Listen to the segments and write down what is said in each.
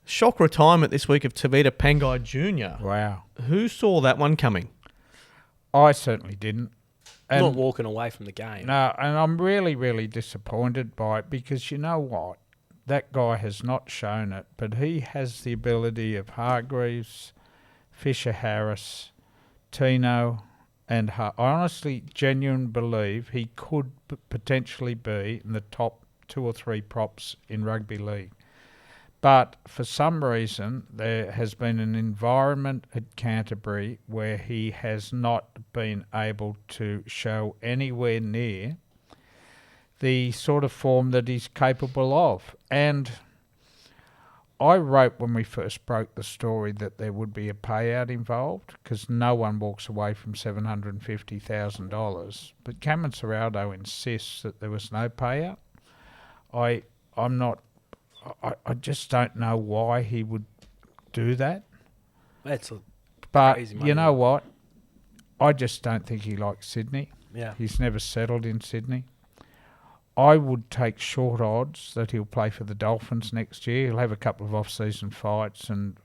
Shock retirement this week of Tevita Pangai Junior. Wow. Who saw that one coming? I certainly didn't. And Not walking away from the game. no, and I'm really, really disappointed by it because you know what? That guy has not shown it, but he has the ability of Hargreaves, Fisher-Harris, Tino, and I honestly, genuinely believe he could potentially be in the top 2 or 3 props in rugby league. But for some reason, there has been an environment at Canterbury where he has not been able to show anywhere near the sort of form that he's capable of. And I wrote when we first broke the story that there would be a payout involved because no one walks away from $750,000. But Cameron Serraldo insists that there was no payout. I just don't know why he would do that. That's But crazy money. you know what? I just don't think he likes Sydney. Yeah. He's never settled in Sydney. I would take short odds that he'll play for the Dolphins next year. He'll have a couple of off-season fights, and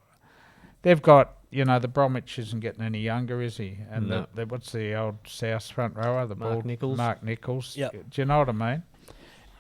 they've got, the Bromwich isn't getting any younger, is he? And No. what's the old South front rower? Mark Nichols. Mark Nichols. Yep. Do you know what I mean?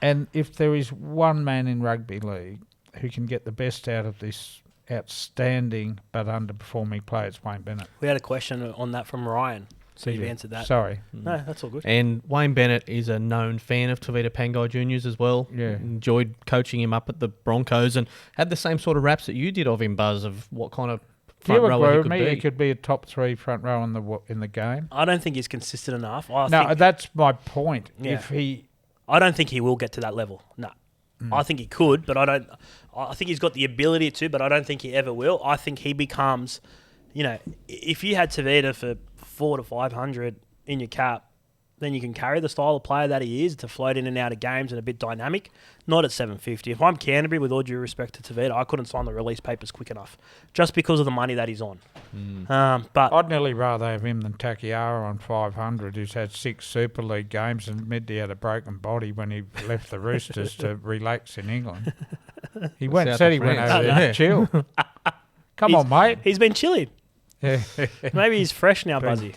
And if there is one man in rugby league who can get the best out of this outstanding but underperforming player, it's Wayne Bennett. We had a question on that from Ryan. So you've Yeah. answered that. Sorry. No, that's all good. And Wayne Bennett is a known fan of Tevita Pangai Juniors as well. Yeah. Enjoyed coaching him up at the Broncos and had the same sort of raps that you did of him, Buzz, of what kind of Do you front rower agree he with could me? be. He could be a top 3 front row in the game. I don't think he's consistent enough. That's my point. Yeah. If he... I don't think he will get to that level. No. I think he could, but I don't. I think he's got the ability to, but I don't think he ever will. I think he becomes, if you had Tevita for 400 to 500 in your cap, then you can carry the style of player that he is to float in and out of games and a bit dynamic. Not at 750. If I'm Canterbury, with all due respect to Tevita, I couldn't sign the release papers quick enough, just because of the money that he's on. But I'd nearly rather have him than Takiara on 500, who's had 6 Super League games and admitted he had a broken body when he left the Roosters to relax in England. Said he went France. over there to chill. Come on, mate. he's been chilling. Maybe he's fresh now, Buzzy.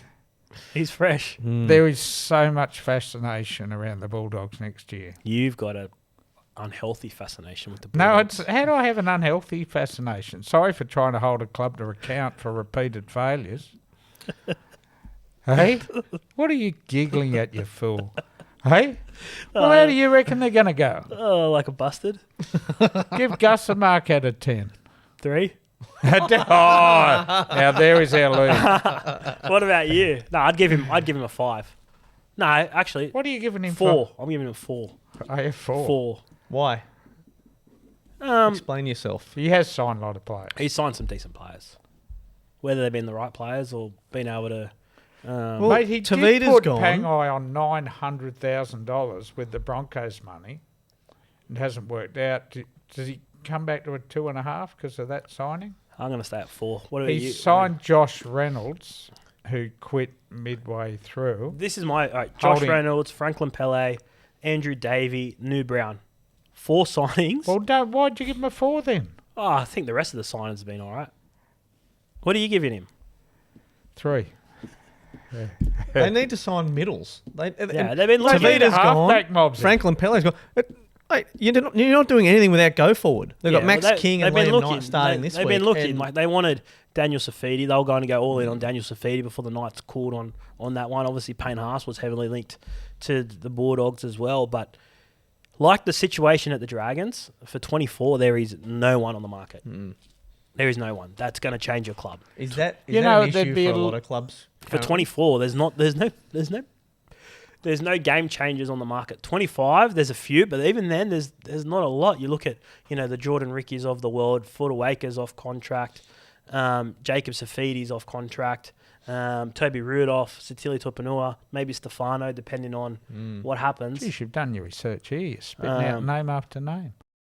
He's fresh. There is so much fascination around the Bulldogs next year. You've got an unhealthy fascination with the No, Bulldogs. how do I have an unhealthy fascination? Sorry for trying to hold a club to account for repeated failures. Hey? What are you giggling at, you fool? Hey? Well, how do you reckon they're going to go? Oh, like a busted. Give Gus a mark out of 10. 3. Now there is our lead. What about you? No, I'd give him a 5. No, actually, What are you giving him 4. I'm giving him 4. for? I have 4. 4. Why? Um, Explain yourself. He has signed a lot of players. he's signed some decent players, whether they've been the right players or been able to. Well, Mate, he Tevita's did put gone. Pangai on $900,000 with the Broncos money. It hasn't worked out. Does he come back to a 2.5 because of that signing? I'm going to stay at 4. What about He you? signed Josh Reynolds, who quit midway through. This is my Josh Holding- Reynolds, Franklin Pele, Andrew Davey, New Brown. 4 signings. Well, why'd you give him a 4 then? I think the rest of the signings have been all right. What are you giving him? 3. They need to sign middles. Yeah, they've been looking. Tevita's gone. Halfback mobs. Franklin Pele's gone. Mate, you're not doing anything without go forward. They've got Max King and they've been Liam Knight starting this They've week. been looking. and Like they wanted Daniel Safidi. They were going to go all in on Daniel Safidi before the Knights called on that one. Obviously, Payne Haas was heavily linked to the Bulldogs as well. But like the situation at the Dragons, for 24, there is no one on the market. There is no one. That's going to change your club. Is that You an know, issue there'd be for a a lot of clubs? For 24, there's no game changers on the market. 25, there's a few, but even then, there's not a lot. You look at the Jordan Rickies of the world, Forder-Wakers off contract, Jacob Safidi's off contract, Toby Rudolph, Satili Tupanua, maybe Stefano, depending on what happens. Geez, you've done your research here. You're spitting out name after name.